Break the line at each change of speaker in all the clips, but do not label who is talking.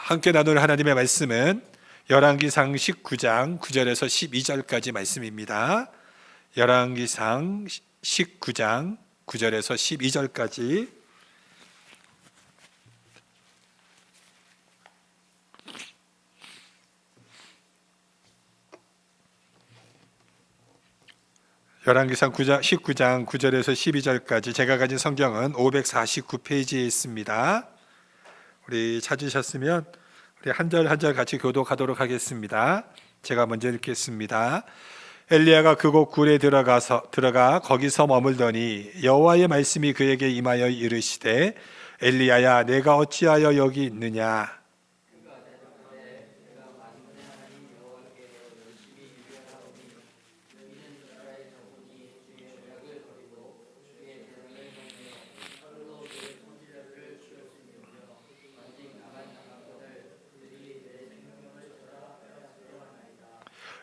함께 나눌 하나님의 말씀은 열왕기상 19장 9절에서 12절까지 말씀입니다. 열왕기상 19장 9절에서 12절까지 열왕기상 19장 9절에서 12절까지 제가 가진 성경은 549페이지에 있습니다. 우리 찾으셨으면 우리 한 절 한 절 같이 교독하도록 하겠습니다. 제가 먼저 읽겠습니다. 엘리야가 그곳 굴에 들어가 거기서 머물더니 여호와의 말씀이 그에게 임하여 이르시되 엘리야야 내가 어찌하여 여기 있느냐.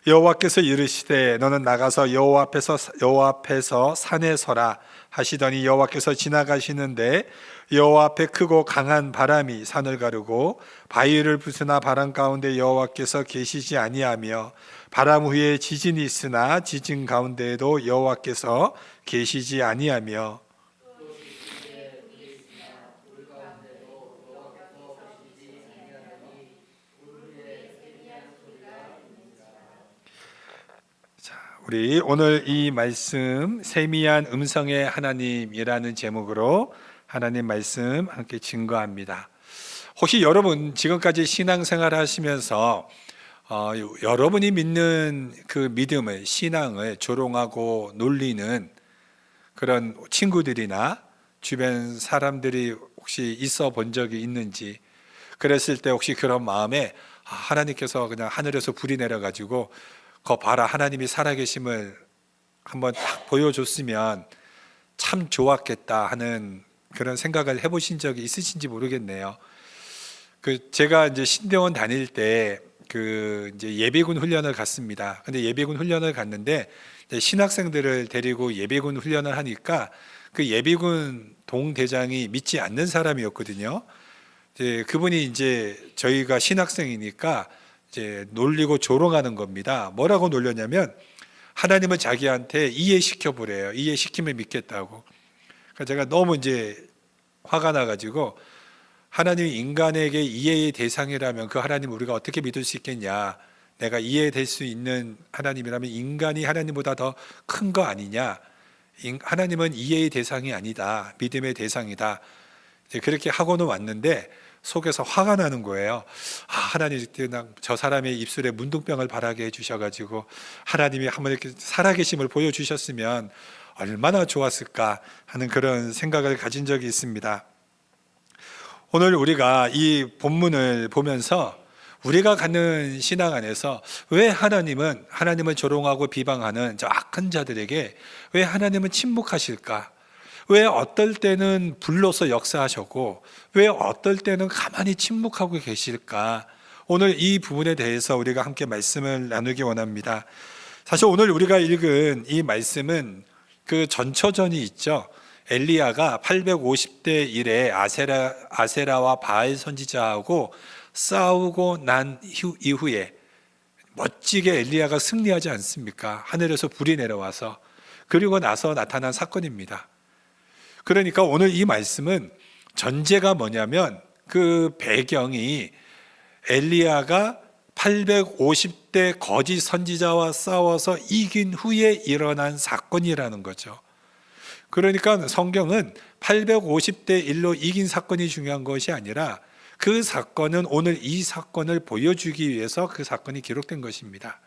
여호와께서 이르시되 너는 나가서 여호와 앞에서 산에 서라 하시더니 여호와께서 지나가시는데 여호와 앞에 크고 강한 바람이 산을 가르고 바위를 부수나 바람 가운데 여호와께서 계시지 아니하며 바람 후에 지진이 있으나 지진 가운데에도 여호와께서 계시지 아니하며 우리 오늘 이 말씀 세미한 음성의 하나님이라는 제목으로 하나님 말씀 함께 증거합니다. 혹시 여러분 지금까지 신앙생활 하시면서 여러분이 믿는 그 믿음을 신앙을 조롱하고 놀리는 그런 친구들이나 주변 사람들이 혹시 있어 본 적이 있는지, 그랬을 때 혹시 그런 마음에 하나님께서 그냥 하늘에서 불이 내려가지고 거 봐라 하나님이 살아계심을 한번 딱 보여줬으면 참 좋았겠다 하는 그런 생각을 해보신 적이 있으신지 모르겠네요. 제가 이제 신대원 다닐 때 이제 예비군 훈련을 갔습니다. 근데 예비군 훈련을 갔는데 신학생들을 데리고 예비군 훈련을 하니까 그 예비군 동대장이 믿지 않는 사람이었거든요. 그분이 이제 저희가 신학생이니까 이제 놀리고 조롱하는 겁니다. 뭐라고 놀렸냐면 하나님은 자기한테 이해시켜 보래요. 이해시키면 믿겠다고. 그러니까 제가 너무 이제 화가 나가지고 하나님이 인간에게 이해의 대상이라면 그 하나님 우리가 어떻게 믿을 수 있겠냐. 내가 이해될 수 있는 하나님이라면 인간이 하나님보다 더 큰 거 아니냐. 하나님은 이해의 대상이 아니다. 믿음의 대상이다. 이제 그렇게 하고는 왔는데 속에서 화가 나는 거예요. 하나님 저 사람의 입술에 문둥병을 바라게 해주셔가지고 하나님이 한번 이렇게 살아계심을 보여주셨으면 얼마나 좋았을까 하는 그런 생각을 가진 적이 있습니다. 오늘 우리가 이 본문을 보면서 우리가 갖는 신앙 안에서 왜 하나님을 조롱하고 비방하는 저 악한 자들에게 왜 하나님은 침묵하실까? 왜 어떨 때는 불로서 역사하셨고 왜 어떨 때는 가만히 침묵하고 계실까? 오늘 이 부분에 대해서 우리가 함께 말씀을 나누기 원합니다. 사실 오늘 우리가 읽은 이 말씀은 그 전초전이 있죠. 엘리야가 850대 1에 아세라와 바알 선지자하고 싸우고 난 이후에 멋지게 엘리야가 승리하지 않습니까? 하늘에서 불이 내려와서. 그리고 나서 나타난 사건입니다. 그러니까 오늘 이 말씀은 전제가 뭐냐면 그 배경이 엘리야가 850대 거짓 선지자와 싸워서 이긴 후에 일어난 사건이라는 거죠. 그러니까 성경은 850대 1로 이긴 사건이 중요한 것이 아니라 그 사건은 오늘 이 사건을 보여주기 위해서 그 사건이 기록된 것입니다.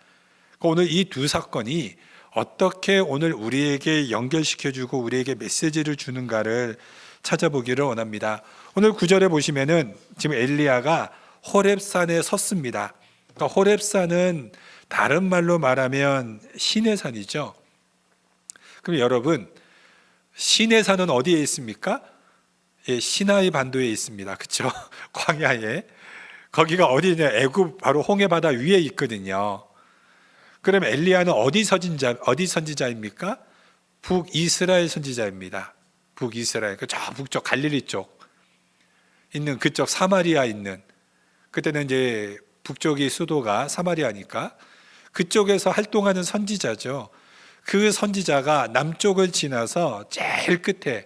오늘 이 두 사건이 어떻게 오늘 우리에게 연결시켜주고 우리에게 메시지를 주는가를 찾아보기를 원합니다. 오늘 9절에 보시면은 지금 엘리야가 호렙산에 섰습니다. 그러니까 호렙산은 다른 말로 말하면 신의 산이죠. 그럼 여러분, 신의 산은 어디에 있습니까? 시나이 반도에 있습니다. 그렇죠? 광야에. 거기가 어디냐? 애굽 바로 홍해 바다 위에 있거든요. 그럼 엘리야는 어디 선지자입니까? 북이스라엘 선지자입니다. 북이스라엘, 저 북쪽 갈릴리 쪽 있는 그쪽 사마리아 있는 그때는 이제 북쪽이 수도가 사마리아니까 그쪽에서 활동하는 선지자죠. 그 선지자가 남쪽을 지나서 제일 끝에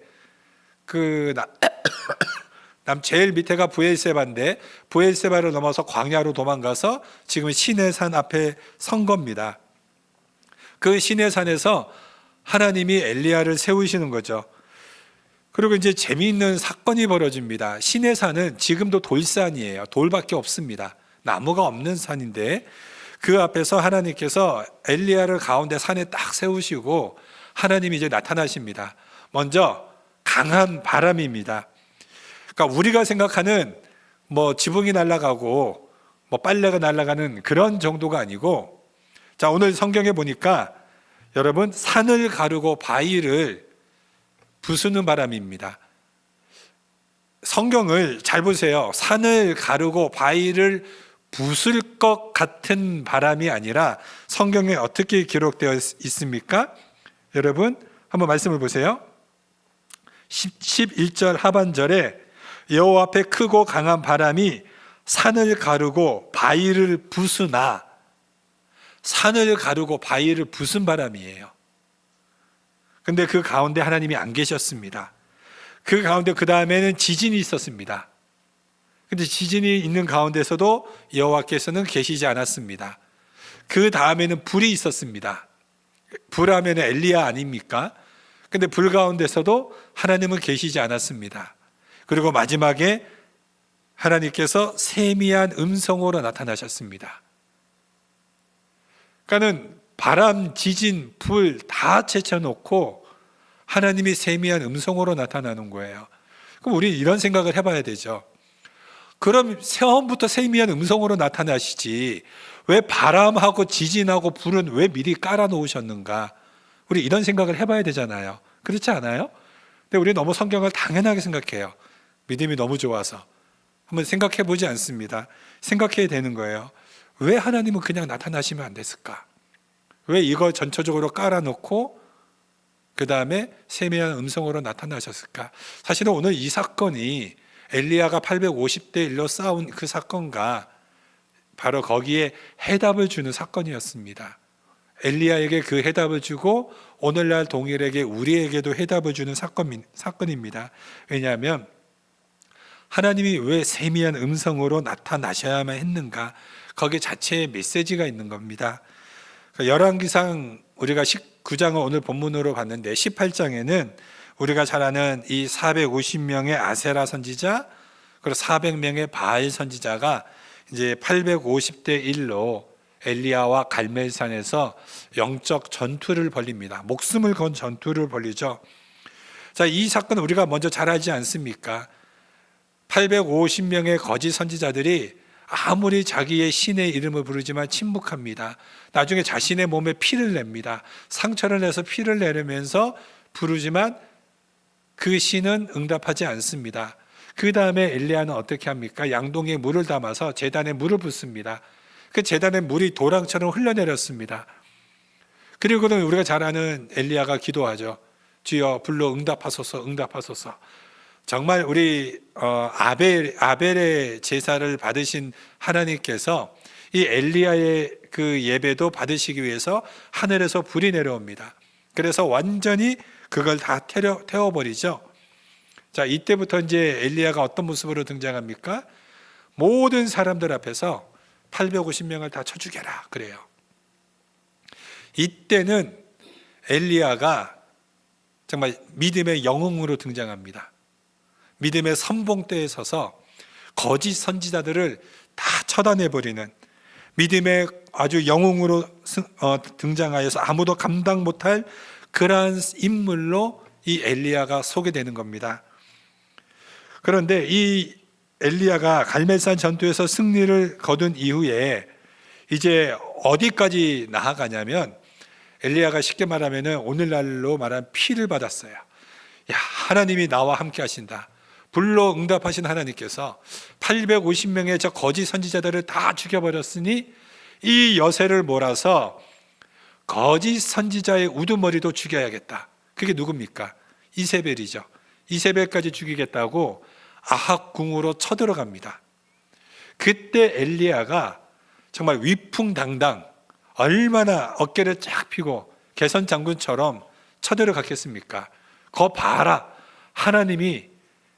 제일 밑에가 브엘세바인데 브엘세바를 넘어서 광야로 도망가서 지금 시내산 앞에 선 겁니다. 그 시내산에서 하나님이 엘리야를 세우시는 거죠. 그리고 이제 재미있는 사건이 벌어집니다. 시내산은 지금도 돌산이에요. 돌밖에 없습니다. 나무가 없는 산인데 그 앞에서 하나님께서 엘리야를 가운데 산에 딱 세우시고 하나님이 이제 나타나십니다. 먼저 강한 바람입니다. 그러니까 우리가 생각하는 뭐 지붕이 날아가고 뭐 빨래가 날아가는 그런 정도가 아니고, 자, 오늘 성경에 보니까 여러분 산을 가르고 바위를 부수는 바람입니다. 성경을 잘 보세요. 산을 가르고 바위를 부술 것 같은 바람이 아니라 성경에 어떻게 기록되어 있습니까? 여러분 한번 말씀을 보세요. 11절 하반절에 여호와 앞에 크고 강한 바람이 산을 가르고 바위를 부수나, 산을 가르고 바위를 부순 바람이에요. 근데 그 가운데 하나님이 안 계셨습니다. 그 가운데 그 다음에는 지진이 있었습니다. 근데 지진이 있는 가운데서도 여호와께서는 계시지 않았습니다. 그 다음에는 불이 있었습니다. 불하면 엘리야 아닙니까? 근데 불 가운데서도 하나님은 계시지 않았습니다. 그리고 마지막에 하나님께서 세미한 음성으로 나타나셨습니다. 그러니까는 바람, 지진, 불 다 제쳐놓고 하나님이 세미한 음성으로 나타나는 거예요. 그럼 우리 이런 생각을 해봐야 되죠. 그럼 처음부터 세미한 음성으로 나타나시지 왜 바람하고 지진하고 불은 왜 미리 깔아놓으셨는가? 우리 이런 생각을 해봐야 되잖아요. 그렇지 않아요? 근데 우리 너무 성경을 당연하게 생각해요. 믿음이 너무 좋아서 한번 생각해 보지 않습니다. 생각해야 되는 거예요. 왜 하나님은 그냥 나타나시면 안 됐을까? 왜 이거 전체적으로 깔아놓고 그 다음에 세미한 음성으로 나타나셨을까? 사실은 오늘 이 사건이 엘리야가 850대 1로 싸운 그 사건과 바로 거기에 해답을 주는 사건이었습니다. 엘리야에게 그 해답을 주고 오늘날 동일에게 우리에게도 해답을 주는 사건입니다. 왜냐하면 하나님이 왜 세미한 음성으로 나타나셔야만 했는가? 거기 자체에 메시지가 있는 겁니다. 열왕기상 우리가 19장을 오늘 본문으로 봤는데 18장에는 우리가 잘 아는 이 450명의 아세라 선지자 그리고 400명의 바알 선지자가 이제 850대 1로 엘리야와 갈멜산에서 영적 전투를 벌립니다. 목숨을 건 전투를 벌이죠. 자, 이 사건은 우리가 먼저 잘 알지 않습니까? 850명의 거짓 선지자들이 아무리 자기의 신의 이름을 부르지만 침묵합니다. 나중에 자신의 몸에 피를 냅니다. 상처를 내서 피를 내려면서 부르지만 그 신은 응답하지 않습니다. 그 다음에 엘리야는 어떻게 합니까? 양동이에 물을 담아서 제단에 물을 붓습니다. 그 제단에 물이 도랑처럼 흘러내렸습니다. 그리고는 우리가 잘 아는 엘리야가 기도하죠. 주여 불로 응답하소서, 응답하소서. 정말 우리 아벨의 제사를 받으신 하나님께서 이 엘리야의 그 예배도 받으시기 위해서 하늘에서 불이 내려옵니다. 그래서 완전히 그걸 다 태워버리죠. 자, 이때부터 이제 엘리야가 어떤 모습으로 등장합니까? 모든 사람들 앞에서 850명을 다 쳐 죽여라 그래요. 이때는 엘리야가 정말 믿음의 영웅으로 등장합니다. 믿음의 선봉대에 서서 거짓 선지자들을 다 처단해버리는 믿음의 아주 영웅으로 등장하여서 아무도 감당 못할 그러한 인물로 이 엘리야가 소개되는 겁니다. 그런데 이 엘리야가 갈멜산 전투에서 승리를 거둔 이후에 이제 어디까지 나아가냐면 엘리야가 쉽게 말하면 오늘날로 말하면 피를 받았어요. 야, 하나님이 나와 함께 하신다. 불로 응답하신 하나님께서 850명의 저 거짓 선지자들을 다 죽여버렸으니 이 여세를 몰아서 거짓 선지자의 우두머리도 죽여야겠다. 그게 누굽니까? 이세벨이죠. 이세벨까지 죽이겠다고 아합 궁으로 쳐들어갑니다. 그때 엘리야가 정말 위풍당당 얼마나 어깨를 쫙 펴고 개선 장군처럼 쳐들어갔겠습니까? 거 봐라, 하나님이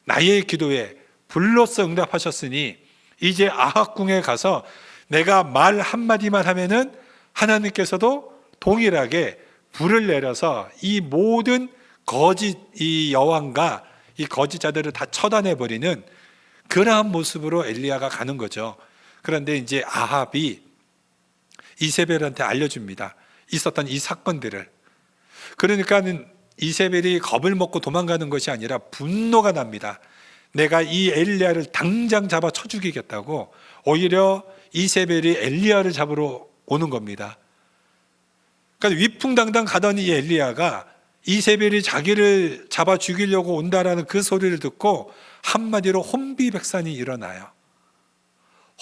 나의 기도에 불로써 응답하셨으니 이제 아합궁에 가서 내가 말 한마디만 하면은 하나님께서도 동일하게 불을 내려서 이 모든 거짓 이 여왕과 이 거짓자들을 다 처단해버리는 그러한 모습으로 엘리야가 가는 거죠. 그런데 이제 아합이 이세벨한테 알려줍니다. 있었던 이 사건들을. 그러니까는 이세벨이 겁을 먹고 도망가는 것이 아니라 분노가 납니다. 내가 이 엘리야를 당장 잡아 쳐 죽이겠다고 오히려 이세벨이 엘리야를 잡으러 오는 겁니다. 그러니까 위풍당당 가던 이 엘리야가 이세벨이 자기를 잡아 죽이려고 온다라는 그 소리를 듣고 한마디로 혼비백산이 일어나요.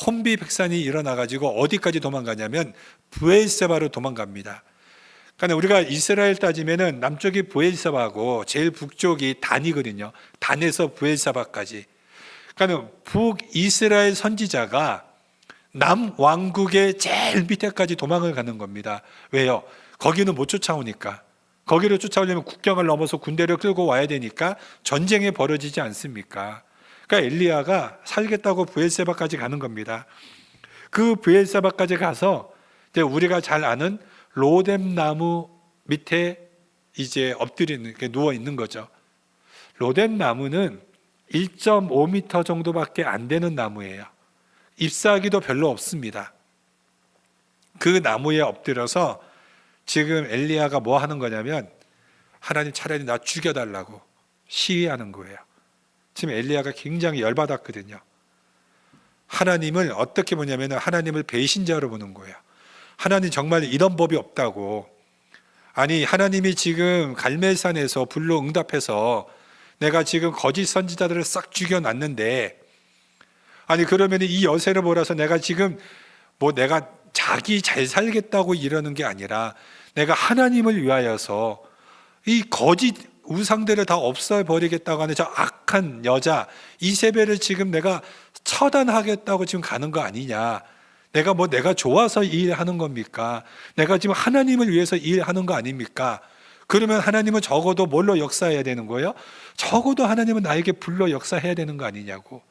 혼비백산이 일어나가지고 어디까지 도망가냐면 브엘세바로 도망갑니다. 그러니까 우리가 이스라엘 따지면은 남쪽이 브엘세바고 제일 북쪽이 단이거든요. 단에서 브엘세바까지. 그러니까 북이스라엘 선지자가 남왕국의 제일 밑에까지 도망을 가는 겁니다. 왜요? 거기는 못 쫓아오니까. 거기를 쫓아오려면 국경을 넘어서 군대를 끌고 와야 되니까 전쟁이 벌어지지 않습니까? 그러니까 엘리야가 살겠다고 브엘세바까지 가는 겁니다. 그 브엘세바까지 가서 이제 우리가 잘 아는 로뎀 나무 밑에 이제 엎드리는 게 누워 있는 거죠. 로뎀 나무는 1.5m 정도밖에 안 되는 나무예요. 잎사귀도 별로 없습니다. 그 나무에 엎드려서 지금 엘리야가 뭐 하는 거냐면 하나님 차라리 나 죽여달라고 시위하는 거예요. 지금 엘리야가 굉장히 열받았거든요. 하나님을 어떻게 보냐면 하나님을 배신자로 보는 거예요. 하나님 정말 이런 법이 없다고. 아니 하나님이 지금 갈멜산에서 불로 응답해서 내가 지금 거짓 선지자들을 싹 죽여놨는데 아니 그러면 이 여세를 몰아서 내가 지금 뭐 내가 자기 잘 살겠다고 이러는 게 아니라 내가 하나님을 위하여서 이 거짓 우상들을 다 없애버리겠다고 하는 저 악한 여자 이세벨을 지금 내가 처단하겠다고 지금 가는 거 아니냐. 내가 뭐 내가 좋아서 일하는 겁니까? 내가 지금 하나님을 위해서 일하는 거 아닙니까? 그러면 하나님은 적어도 뭘로 역사해야 되는 거예요? 적어도 하나님은 나에게 불로 역사해야 되는 거 아니냐고.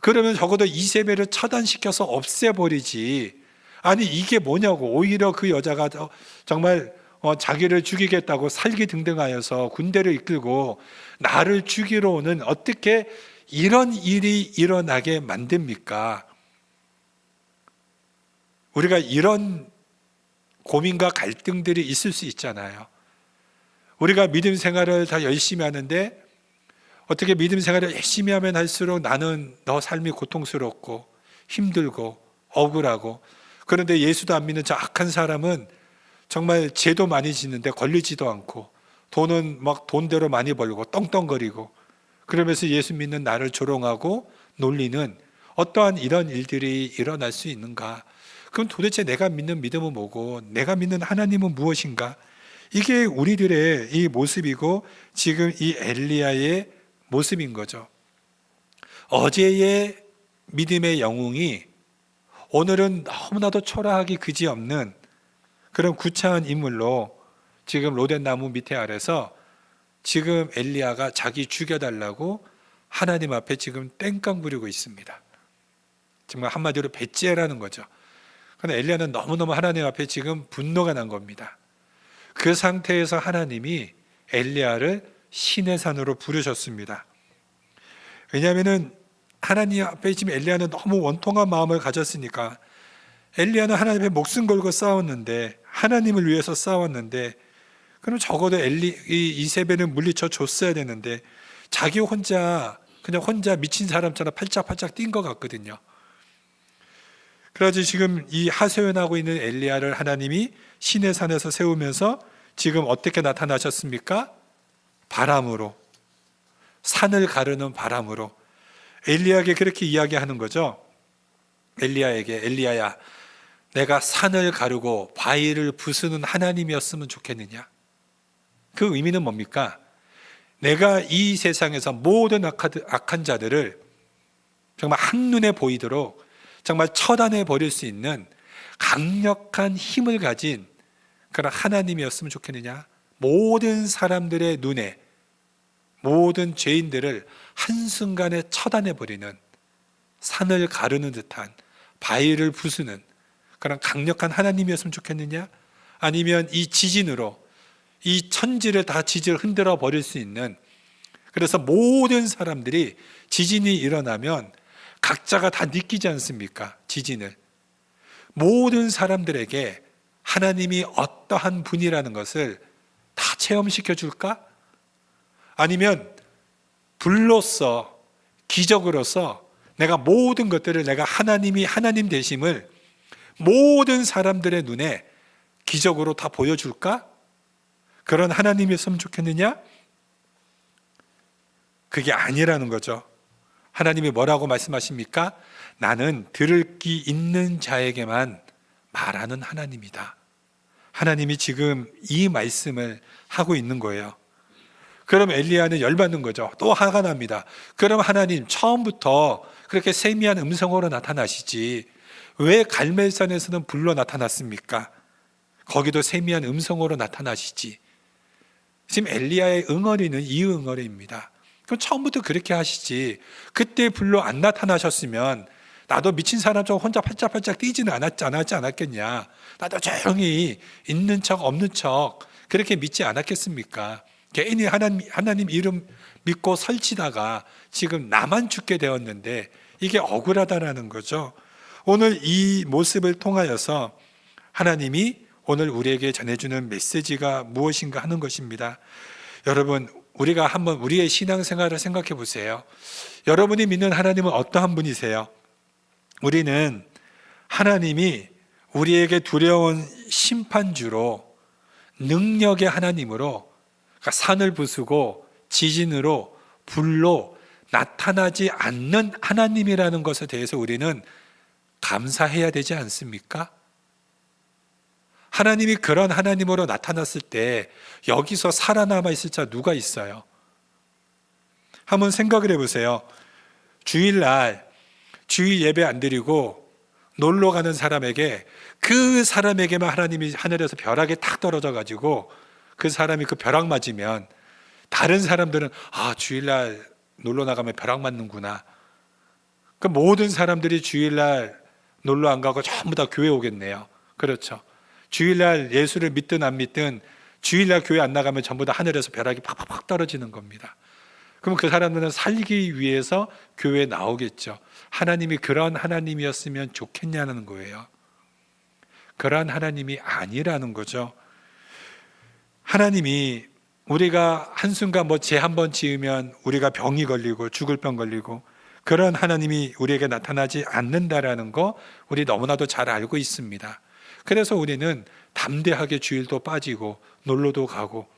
그러면 적어도 이세벨을 처단시켜서 없애버리지. 아니 이게 뭐냐고. 오히려 그 여자가 정말 자기를 죽이겠다고 살기등등하여서 군대를 이끌고 나를 죽이러 오는 어떻게 이런 일이 일어나게 만듭니까? 우리가 이런 고민과 갈등들이 있을 수 있잖아요. 우리가 믿음 생활을 다 열심히 하는데 어떻게 믿음 생활을 열심히 하면 할수록 나는 너 삶이 고통스럽고 힘들고 억울하고 그런데 예수도 안 믿는 저 악한 사람은 정말 죄도 많이 짓는데 걸리지도 않고 돈은 막 돈대로 많이 벌고 떵떵거리고 그러면서 예수 믿는 나를 조롱하고 놀리는 어떠한 이런 일들이 일어날 수 있는가? 그럼 도대체 내가 믿는 믿음은 뭐고 내가 믿는 하나님은 무엇인가? 이게 우리들의 이 모습이고 지금 이 엘리야의 모습인 거죠. 어제의 믿음의 영웅이 오늘은 너무나도 초라하기 그지없는 그런 구차한 인물로 지금 로뎀 나무 밑에 아래서 지금 엘리야가 자기 죽여달라고 하나님 앞에 지금 땡깡 부리고 있습니다. 정말 한마디로 배째라는 거죠. 그런데 엘리야는 너무너무 하나님 앞에 지금 분노가 난 겁니다. 그 상태에서 하나님이 엘리야를 신의 산으로 부르셨습니다. 왜냐하면 하나님 앞에 지금 엘리야는 너무 원통한 마음을 가졌으니까 엘리야는 하나님 앞에 목숨 걸고 싸웠는데 하나님을 위해서 싸웠는데 그럼 적어도 이세벨은 물리쳐 줬어야 되는데 자기 혼자 그냥 혼자 미친 사람처럼 팔짝팔짝 뛴 것 같거든요. 그래서 지금 이 하소연하고 있는 엘리야를 하나님이 신의 산에서 세우면서 지금 어떻게 나타나셨습니까? 바람으로, 산을 가르는 바람으로 엘리야에게 그렇게 이야기하는 거죠. 엘리야에게 엘리야야 내가 산을 가르고 바위를 부수는 하나님이었으면 좋겠느냐? 그 의미는 뭡니까? 내가 이 세상에서 모든 악한 자들을 정말 한눈에 보이도록 정말 처단해 버릴 수 있는 강력한 힘을 가진 그런 하나님이었으면 좋겠느냐? 모든 사람들의 눈에 모든 죄인들을 한순간에 처단해 버리는, 산을 가르는 듯한, 바위를 부수는 그런 강력한 하나님이었으면 좋겠느냐? 아니면 이 지진으로 이 천지를 다 지지를 흔들어 버릴 수 있는, 그래서 모든 사람들이 지진이 일어나면 각자가 다 느끼지 않습니까? 지진을. 모든 사람들에게 하나님이 어떠한 분이라는 것을 다 체험시켜 줄까? 아니면 불로써, 기적으로서 내가 모든 것들을, 내가 하나님이 하나님 되심을 모든 사람들의 눈에 기적으로 다 보여줄까? 그런 하나님이었으면 좋겠느냐? 그게 아니라는 거죠. 하나님이 뭐라고 말씀하십니까? 나는 들을 귀 있는 자에게만 말하는 하나님이다. 하나님이 지금 이 말씀을 하고 있는 거예요. 그럼 엘리야는 열받는 거죠. 또 화가 납니다. 그럼 하나님 처음부터 그렇게 세미한 음성으로 나타나시지 왜 갈멜산에서는 불로 나타났습니까? 거기도 세미한 음성으로 나타나시지. 지금 엘리야의 응어리는 이 응어리입니다. 그럼 처음부터 그렇게 하시지. 그때 불로 안 나타나셨으면 나도 미친 사람처럼 혼자 팔짝팔짝 뛰지는 않았지 않았겠냐. 나도 조용히 있는 척 없는 척 그렇게 믿지 않았겠습니까? 괜히 하나님 이름 믿고 설치다가 지금 나만 죽게 되었는데 이게 억울하다라는 거죠. 오늘 이 모습을 통하여서 하나님이 오늘 우리에게 전해주는 메시지가 무엇인가 하는 것입니다. 여러분, 우리가 한번 우리의 신앙생활을 생각해 보세요. 여러분이 믿는 하나님은 어떠한 분이세요? 우리는 하나님이 우리에게 두려운 심판주로, 능력의 하나님으로, 그러니까 산을 부수고 지진으로 불로 나타나지 않는 하나님이라는 것에 대해서 우리는 감사해야 되지 않습니까? 하나님이 그런 하나님으로 나타났을 때 여기서 살아남아 있을 자 누가 있어요? 한번 생각을 해보세요. 주일날 주일 예배 안 드리고 놀러 가는 사람에게, 그 사람에게만 하나님이 하늘에서 벼락이 탁 떨어져 가지고 그 사람이 그 벼락 맞으면 다른 사람들은 주일날 놀러 나가면 벼락 맞는구나. 그 모든 사람들이 주일날 놀러 안 가고 전부 다 교회 오겠네요. 그렇죠. 주일날 예수를 믿든 안 믿든 주일날 교회 안 나가면 전부 다 하늘에서 벼락이 팍팍팍 떨어지는 겁니다. 그럼 그 사람들은 살기 위해서 교회에 나오겠죠. 하나님이 그런 하나님이었으면 좋겠냐는 거예요. 그런 하나님이 아니라는 거죠. 하나님이 우리가 한순간 죄 한 번 지으면 우리가 병이 걸리고 죽을 병 걸리고 그런 하나님이 우리에게 나타나지 않는다라는 거 우리 너무나도 잘 알고 있습니다. 그래서 우리는 담대하게 주일도 빠지고 놀러도 가고,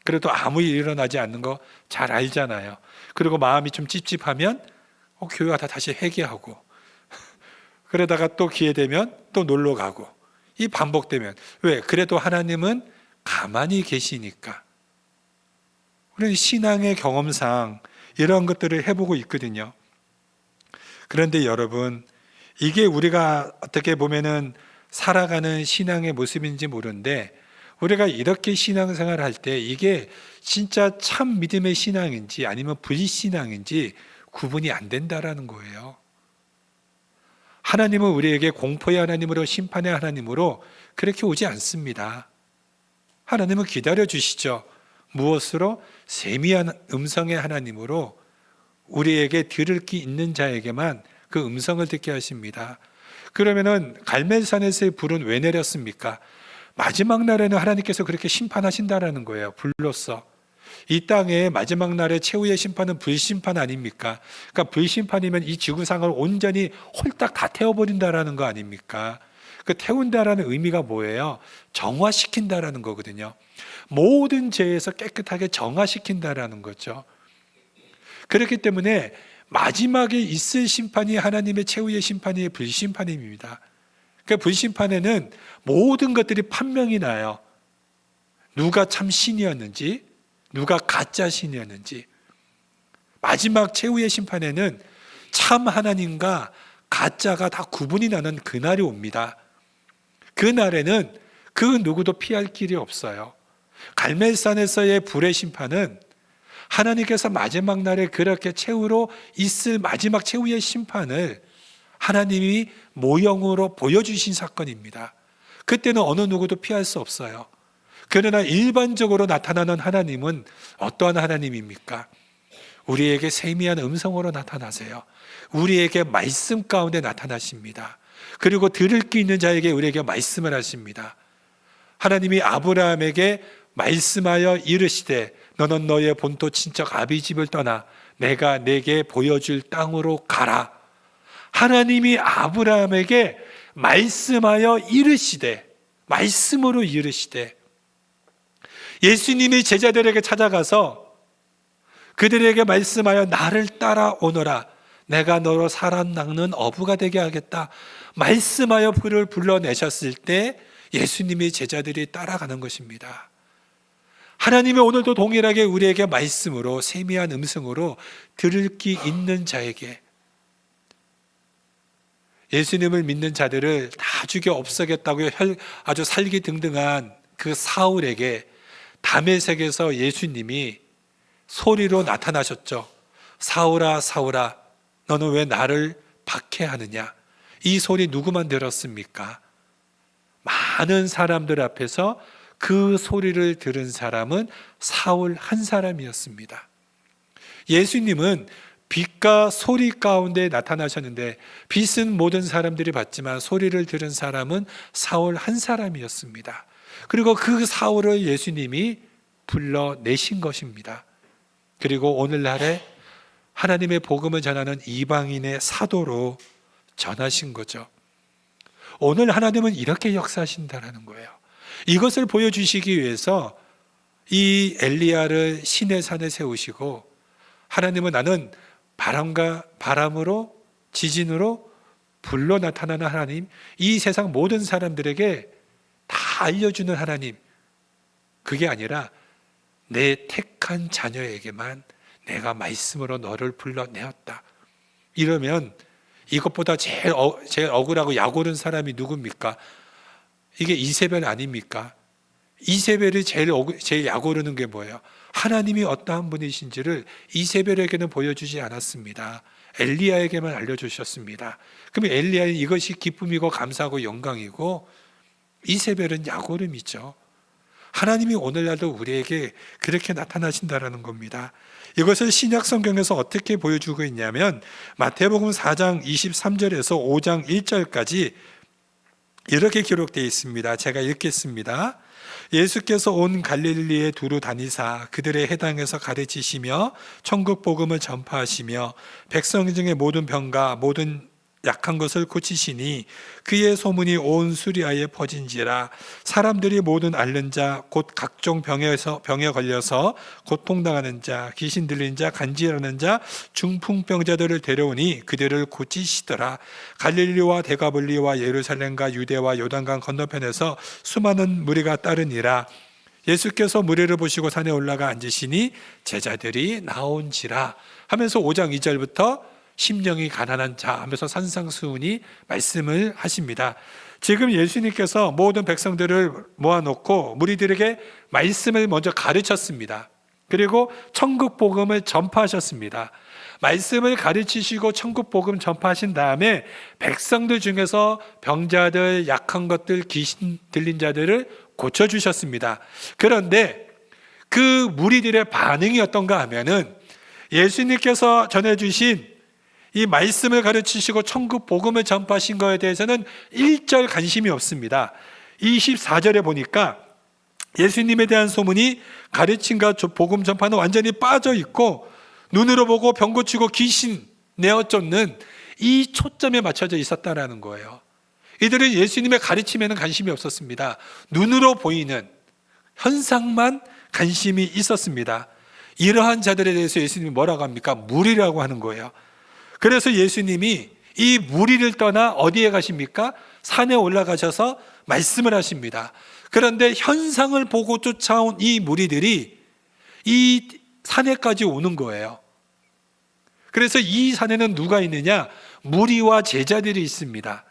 그래도 아무 일 일어나지 않는 거 잘 알잖아요. 그리고 마음이 좀 찝찝하면 교회 와서 다시 회개하고 그러다가 또 기회 되면 또 놀러 가고, 이 반복되면 왜? 그래도 하나님은 가만히 계시니까. 우리는 신앙의 경험상 이런 것들을 해보고 있거든요. 그런데 여러분, 이게 우리가 어떻게 보면은 살아가는 신앙의 모습인지 모르는데, 우리가 이렇게 신앙생활을 할 때 이게 진짜 참 믿음의 신앙인지 아니면 불신앙인지 구분이 안 된다라는 거예요. 하나님은 우리에게 공포의 하나님으로, 심판의 하나님으로 그렇게 오지 않습니다. 하나님은 기다려 주시죠. 무엇으로? 세미한 음성의 하나님으로 우리에게 들을 귀 있는 자에게만 그 음성을 듣게 하십니다. 그러면은 갈멜산에서의 불은 왜 내렸습니까? 마지막 날에는 하나님께서 그렇게 심판하신다라는 거예요. 불로써. 이 땅의 마지막 날의 최후의 심판은 불심판 아닙니까? 그러니까 불심판이면 이 지구상을 온전히 홀딱 다 태워버린다라는 거 아닙니까? 그 태운다라는 의미가 뭐예요? 정화시킨다라는 거거든요. 모든 죄에서 깨끗하게 정화시킨다라는 거죠. 그렇기 때문에 마지막에 있을 심판이 하나님의 최후의 심판이 불심판입니다. 그 불심판에는 모든 것들이 판명이 나요. 누가 참 신이었는지, 누가 가짜 신이었는지. 마지막 최후의 심판에는 참 하나님과 가짜가 다 구분이 나는 그날이 옵니다. 그날에는 그 누구도 피할 길이 없어요. 갈멜산에서의 불의 심판은 하나님께서 마지막 날에 그렇게 최후로 있을 마지막 최후의 심판을 하나님이 모형으로 보여주신 사건입니다. 그때는 어느 누구도 피할 수 없어요. 그러나 일반적으로 나타나는 하나님은 어떠한 하나님입니까? 우리에게 세미한 음성으로 나타나세요. 우리에게 말씀 가운데 나타나십니다. 그리고 들을 귀 있는 자에게 우리에게 말씀을 하십니다. 하나님이 아브라함에게 말씀하여 이르시되 너는 너의 본토 친척 아비 집을 떠나 내가 내게 보여줄 땅으로 가라. 하나님이 아브라함에게 말씀하여 이르시되, 말씀으로 이르시되, 예수님이 제자들에게 찾아가서 그들에게 말씀하여 나를 따라오너라. 내가 너로 사람 낚는 어부가 되게 하겠다. 말씀하여 불을 불러내셨을 때 예수님이 제자들이 따라가는 것입니다. 하나님이 오늘도 동일하게 우리에게 말씀으로 세미한 음성으로 들을 귀 있는 자에게, 예수님을 믿는 자들을 다 죽여 없애겠다고 아주 살기등등한 그 사울에게 다메섹에서 예수님이 소리로 나타나셨죠. 사울아 사울아 너는 왜 나를 박해하느냐. 이 소리 누구만 들었습니까? 많은 사람들 앞에서 그 소리를 들은 사람은 사울 한 사람이었습니다. 예수님은 빛과 소리 가운데 나타나셨는데 빛은 모든 사람들이 봤지만 소리를 들은 사람은 사울 한 사람이었습니다. 그리고 그 사울을 예수님이 불러내신 것입니다. 그리고 오늘날에 하나님의 복음을 전하는 이방인의 사도로 전하신 거죠. 오늘 하나님은 이렇게 역사하신다는 거예요. 이것을 보여주시기 위해서 이 엘리야를 시내 산에 세우시고, 하나님은 나는 바람으로 지진으로 불로 나타나는 하나님, 이 세상 모든 사람들에게 다 알려주는 하나님, 그게 아니라 내 택한 자녀에게만 내가 말씀으로 너를 불러내었다. 이러면 이것보다 제일 억울하고 약오른 사람이 누굽니까? 이게 이세벨 아닙니까? 이세벨이 제일 약오르는 게 뭐예요? 하나님이 어떠한 분이신지를 이세벨에게는 보여주지 않았습니다. 엘리야에게만 알려주셨습니다. 그럼 엘리야는 이것이 기쁨이고 감사하고 영광이고, 이세벨은 약오름이죠. 하나님이 오늘날도 우리에게 그렇게 나타나신다라는 겁니다. 이것을 신약 성경에서 어떻게 보여주고 있냐면 마태복음 4장 23절에서 5장 1절까지 이렇게 기록되어 있습니다. 제가 읽겠습니다. 예수께서 온 갈릴리에 두루 다니사 그들의 해당에서 가르치시며 천국 복음을 전파하시며 백성 중의 모든 병과 모든 약한 것을 고치시니 그의 소문이 온 수리아에 퍼진지라. 사람들이 모든 앓는 자 곧 각종 병에 걸려서 고통당하는 자, 귀신 들린 자, 간질하는 자, 중풍병자들을 데려오니 그들을 고치시더라. 갈릴리와 데가볼리와 예루살렘과 유대와 요단강 건너편에서 수많은 무리가 따르니라. 예수께서 무리를 보시고 산에 올라가 앉으시니 제자들이 나온지라 하면서 5장 2절부터 심령이 가난한 자 하면서 산상수훈이 말씀을 하십니다. 지금 예수님께서 모든 백성들을 모아놓고 무리들에게 말씀을 먼저 가르쳤습니다. 그리고 천국 복음을 전파하셨습니다. 말씀을 가르치시고 천국 복음 전파하신 다음에 백성들 중에서 병자들, 약한 것들, 귀신 들린 자들을 고쳐주셨습니다. 그런데 그 무리들의 반응이 어떤가 하면은 예수님께서 전해주신 이 말씀을 가르치시고 천국 복음을 전파하신 것에 대해서는 일절 관심이 없습니다. 24절에 보니까 예수님에 대한 소문이 가르침과 복음 전파는 완전히 빠져 있고 눈으로 보고 병 고치고 귀신 내어 쫓는 이 초점에 맞춰져 있었다라는 거예요. 이들은 예수님의 가르침에는 관심이 없었습니다. 눈으로 보이는 현상만 관심이 있었습니다. 이러한 자들에 대해서 예수님이 뭐라고 합니까? 무리라고 하는 거예요. 그래서 예수님이 이 무리를 떠나 어디에 가십니까? 산에 올라가셔서 말씀을 하십니다. 그런데 현상을 보고 쫓아온 이 무리들이 이 산에까지 오는 거예요. 그래서 이 산에는 누가 있느냐? 무리와 제자들이 있습니다.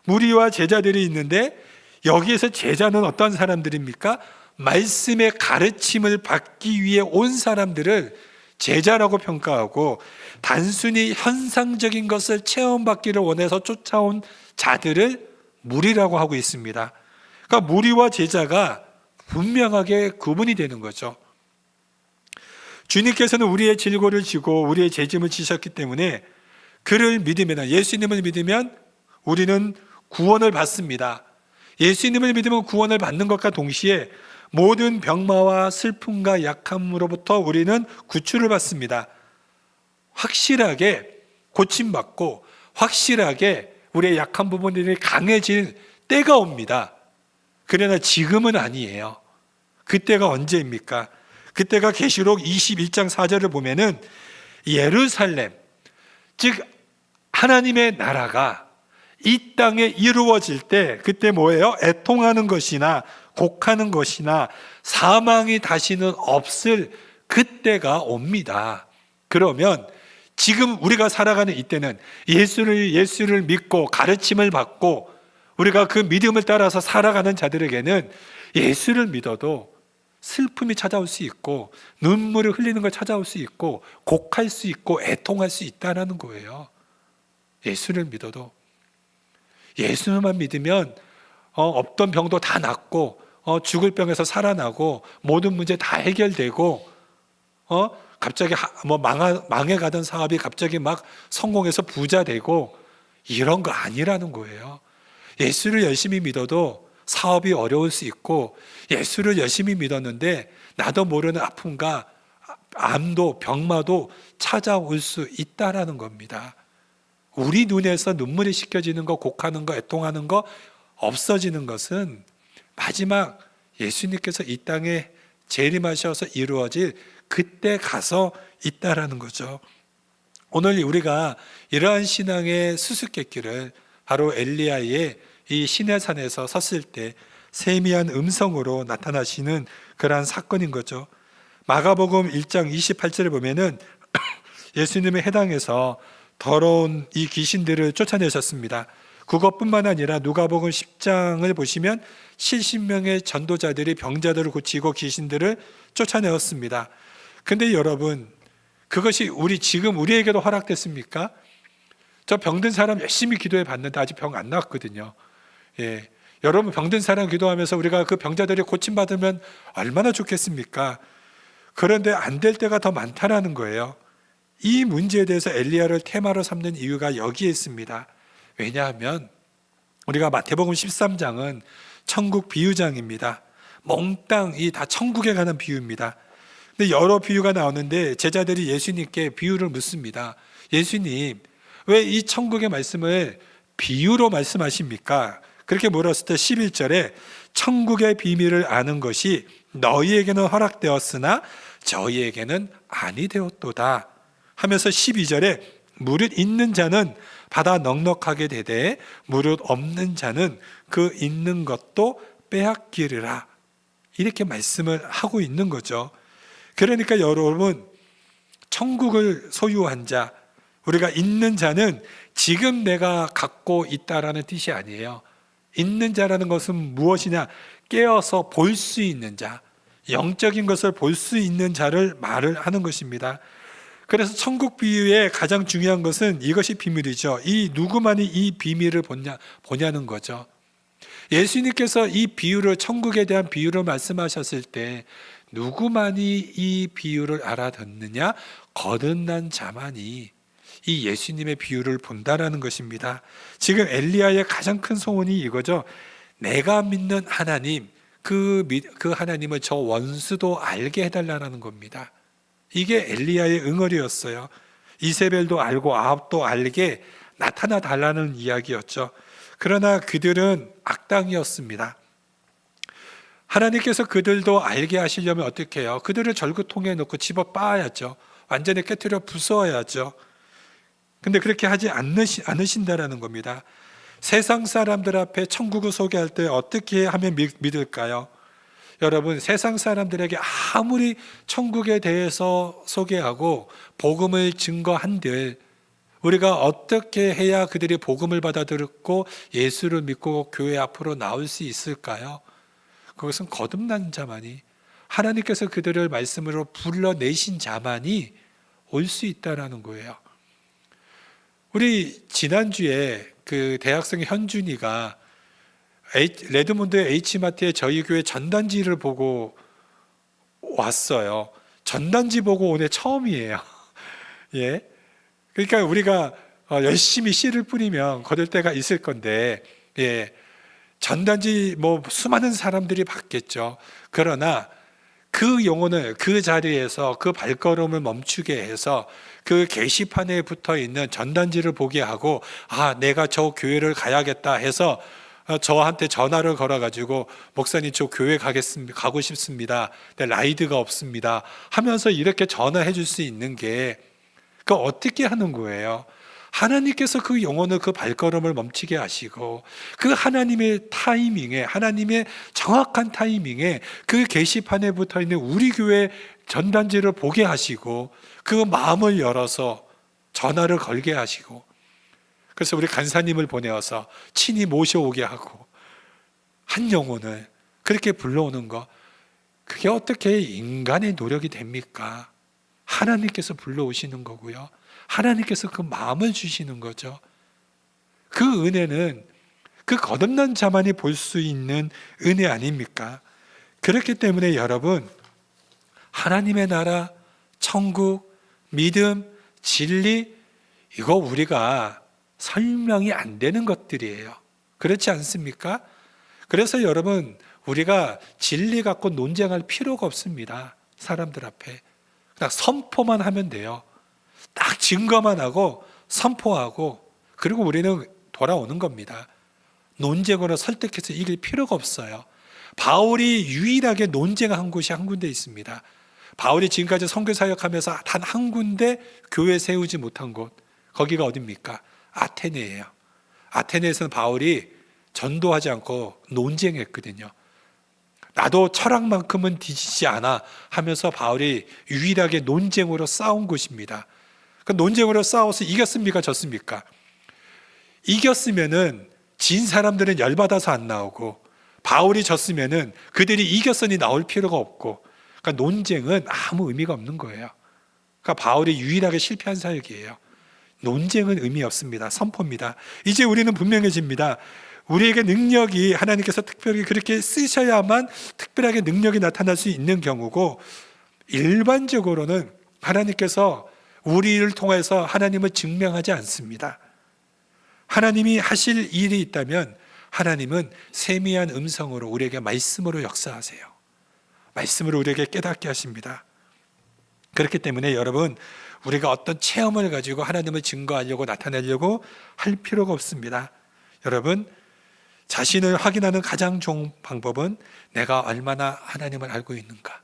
무리와 제자들이 있는데 여기에서 제자는 어떤 사람들입니까? 말씀의 가르침을 받기 위해 온 사람들을 제자라고 평가하고, 단순히 현상적인 것을 체험받기를 원해서 쫓아온 자들을 무리라고 하고 있습니다. 그러니까 무리와 제자가 분명하게 구분이 되는 거죠. 주님께서는 우리의 질고를 지고 우리의 죄짐을 지셨기 때문에 그를 믿으면, 예수님을 믿으면 우리는 구원을 받습니다. 예수님을 믿으면 구원을 받는 것과 동시에 모든 병마와 슬픔과 약함으로부터 우리는 구출을 받습니다. 확실하게 고침받고 확실하게 우리의 약한 부분들이 강해질 때가 옵니다. 그러나 지금은 아니에요. 그때가 언제입니까? 그때가 계시록 21장 4절을 보면은 예루살렘, 즉 하나님의 나라가 이 땅에 이루어질 때, 그때 뭐예요? 애통하는 것이나 곡하는 것이나 사망이 다시는 없을 그때가 옵니다. 그러면 지금 우리가 살아가는 이때는 예수를 믿고 가르침을 받고 우리가 그 믿음을 따라서 살아가는 자들에게는 예수를 믿어도 슬픔이 찾아올 수 있고 눈물을 흘리는 걸 찾아올 수 있고 곡할 수 있고 애통할 수 있다는 거예요. 예수를 믿어도. 예수만 믿으면 없던 병도 다 낫고 죽을 병에서 살아나고 모든 문제 다 해결되고 갑자기 망해가던 사업이 갑자기 막 성공해서 부자 되고 이런 거 아니라는 거예요. 예수를 열심히 믿어도 사업이 어려울 수 있고, 예수를 열심히 믿었는데 나도 모르는 아픔과 암도 병마도 찾아올 수 있다라는 겁니다. 우리 눈에서 눈물이 씻겨지는 거, 곡하는 거, 애통하는 거 없어지는 것은 마지막 예수님께서 이 땅에 재림하셔서 이루어질 그때 가서 있다라는 거죠. 오늘 우리가 이러한 신앙의 수수께끼를 바로 엘리야의 이 시내산에서 섰을 때 세미한 음성으로 나타나시는 그러한 사건인 거죠. 마가복음 1장 28절에 보면은 예수님의 해당에서 더러운 이 귀신들을 쫓아내셨습니다. 그것뿐만 아니라 누가복음 10장을 보시면 70명의 전도자들이 병자들을 고치고 귀신들을 쫓아내었습니다. 근데 여러분, 그것이 지금 우리에게도 허락됐습니까? 저 병든 사람 열심히 기도해 봤는데 아직 병 안 나왔거든요. 예. 여러분, 병든 사람 기도하면서 우리가 그 병자들이 고침받으면 얼마나 좋겠습니까? 그런데 안 될 때가 더 많다라는 거예요. 이 문제에 대해서 엘리야를 테마로 삼는 이유가 여기에 있습니다. 왜냐하면 우리가 마태복음 13장은 천국 비유장입니다. 몽땅 다 천국에 관한 비유입니다. 근데 여러 비유가 나오는데 제자들이 예수님께 비유를 묻습니다. 예수님, 왜 이 천국의 말씀을 비유로 말씀하십니까? 그렇게 물었을 때 11절에 천국의 비밀을 아는 것이 너희에게는 허락되었으나 저희에게는 아니 되었도다 하면서 12절에 무릇 있는 자는 받아 넉넉하게 되되 무릇 없는 자는 그 있는 것도 빼앗기리라, 이렇게 말씀을 하고 있는 거죠. 그러니까 여러분, 천국을 소유한 자, 우리가 있는 자는 지금 내가 갖고 있다라는 뜻이 아니에요. 있는 자라는 것은 무엇이냐? 깨어서 볼 수 있는 자, 영적인 것을 볼 수 있는 자를 말을 하는 것입니다. 그래서 천국 비유의 가장 중요한 것은 이것이 비밀이죠. 이 누구만이 이 비밀을 보냐는 거죠. 예수님께서 이 비유를, 천국에 대한 비유를 말씀하셨을 때 누구만이 이 비유를 알아듣느냐? 거듭난 자만이 이 예수님의 비유를 본다라는 것입니다. 지금 엘리야의 가장 큰 소원이 이거죠. 내가 믿는 하나님, 그 하나님을 저 원수도 알게 해달라는 겁니다. 이게 엘리야의 응어리였어요. 이세벨도 알고 아합도 알게 나타나 달라는 이야기였죠. 그러나 그들은 악당이었습니다. 하나님께서 그들도 알게 하시려면 어떻게 해요? 그들을 절구통에 넣고 집어 빠야죠. 완전히 깨트려 부숴야죠. 근데 그렇게 하지 않으신다라는 겁니다. 세상 사람들 앞에 천국을 소개할 때 어떻게 하면 믿을까요? 여러분, 세상 사람들에게 아무리 천국에 대해서 소개하고 복음을 증거한들 우리가 어떻게 해야 그들이 복음을 받아들였고 예수를 믿고 교회 앞으로 나올 수 있을까요? 그것은 거듭난 자만이, 하나님께서 그들을 말씀으로 불러내신 자만이 올 수 있다라는 거예요. 우리 지난주에 그 대학생 현준이가 레드몬드 H마트에 저희 교회 전단지를 보고 왔어요. 전단지 보고 오늘 처음이에요. 예. 그러니까 우리가 열심히 씨를 뿌리면 거둘 때가 있을 건데, 예. 전단지 수많은 사람들이 받겠죠. 그러나 그 영혼을 그 자리에서 그 발걸음을 멈추게 해서 그 게시판에 붙어 있는 전단지를 보게 하고, 내가 저 교회를 가야겠다 해서 저한테 전화를 걸어가지고, 목사님 저 교회 가고 싶습니다. 근데 라이드가 없습니다 하면서 이렇게 전화해 줄 수 있는 게, 그 어떻게 하는 거예요? 하나님께서 그 영혼을 그 발걸음을 멈추게 하시고, 그 하나님의 타이밍에, 하나님의 정확한 타이밍에 그 게시판에 붙어 있는 우리 교회 전단지를 보게 하시고, 그 마음을 열어서 전화를 걸게 하시고, 그래서 우리 간사님을 보내어서 친히 모셔오게 하고 한 영혼을 그렇게 불러오는 것, 그게 어떻게 인간의 노력이 됩니까? 하나님께서 불러오시는 거고요, 하나님께서 그 마음을 주시는 거죠. 그 은혜는 그 거듭난 자만이 볼 수 있는 은혜 아닙니까? 그렇기 때문에 여러분, 하나님의 나라, 천국, 믿음, 진리, 이거 우리가 설명이 안 되는 것들이에요. 그렇지 않습니까? 그래서 여러분, 우리가 진리 갖고 논쟁할 필요가 없습니다. 사람들 앞에 그냥 선포만 하면 돼요. 딱 증거만 하고 선포하고, 그리고 우리는 돌아오는 겁니다. 논쟁으로 설득해서 이길 필요가 없어요. 바울이 유일하게 논쟁한 곳이 한 군데 있습니다. 바울이 지금까지 선교 사역하면서 단 한 군데 교회 세우지 못한 곳, 거기가 어디입니까? 아테네예요. 아테네에서는 바울이 전도하지 않고 논쟁했거든요. 나도 철학만큼은 뒤지지 않아 하면서 바울이 유일하게 논쟁으로 싸운 곳입니다. 그 논쟁으로 싸워서 이겼습니까? 졌습니까? 이겼으면은 진 사람들은 열받아서 안 나오고, 바울이 졌으면은 그들이 이겼으니 나올 필요가 없고, 그러니까 논쟁은 아무 의미가 없는 거예요. 그러니까 바울이 유일하게 실패한 사역이에요. 논쟁은 의미 없습니다. 선포입니다. 이제 우리는 분명해집니다. 우리에게 능력이, 하나님께서 특별히 그렇게 쓰셔야만 특별하게 능력이 나타날 수 있는 경우고, 일반적으로는 하나님께서 우리를 통해서 하나님을 증명하지 않습니다. 하나님이 하실 일이 있다면 하나님은 세미한 음성으로 우리에게 말씀으로 역사하세요. 말씀으로 우리에게 깨닫게 하십니다. 그렇기 때문에 여러분, 우리가 어떤 체험을 가지고 하나님을 증거하려고, 나타내려고 할 필요가 없습니다. 여러분, 자신을 확인하는 가장 좋은 방법은 내가 얼마나 하나님을 알고 있는가,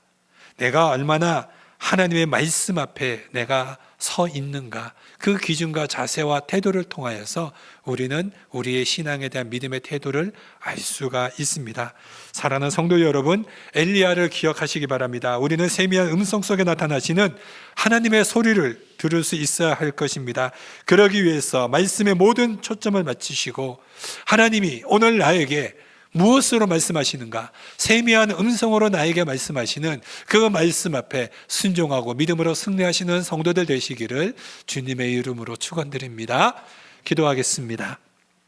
내가 얼마나 하나님의 말씀 앞에 내가 서 있는가, 그 기준과 자세와 태도를 통하여서 우리는 우리의 신앙에 대한 믿음의 태도를 알 수가 있습니다. 사랑하는 성도 여러분, 엘리야를 기억하시기 바랍니다. 우리는 세미한 음성 속에 나타나시는 하나님의 소리를 들을 수 있어야 할 것입니다. 그러기 위해서 말씀의 모든 초점을 맞추시고, 하나님이 오늘 나에게 무엇으로 말씀하시는가, 세미한 음성으로 나에게 말씀하시는 그 말씀 앞에 순종하고 믿음으로 승리하시는 성도들 되시기를 주님의 이름으로 축원드립니다. 기도하겠습니다.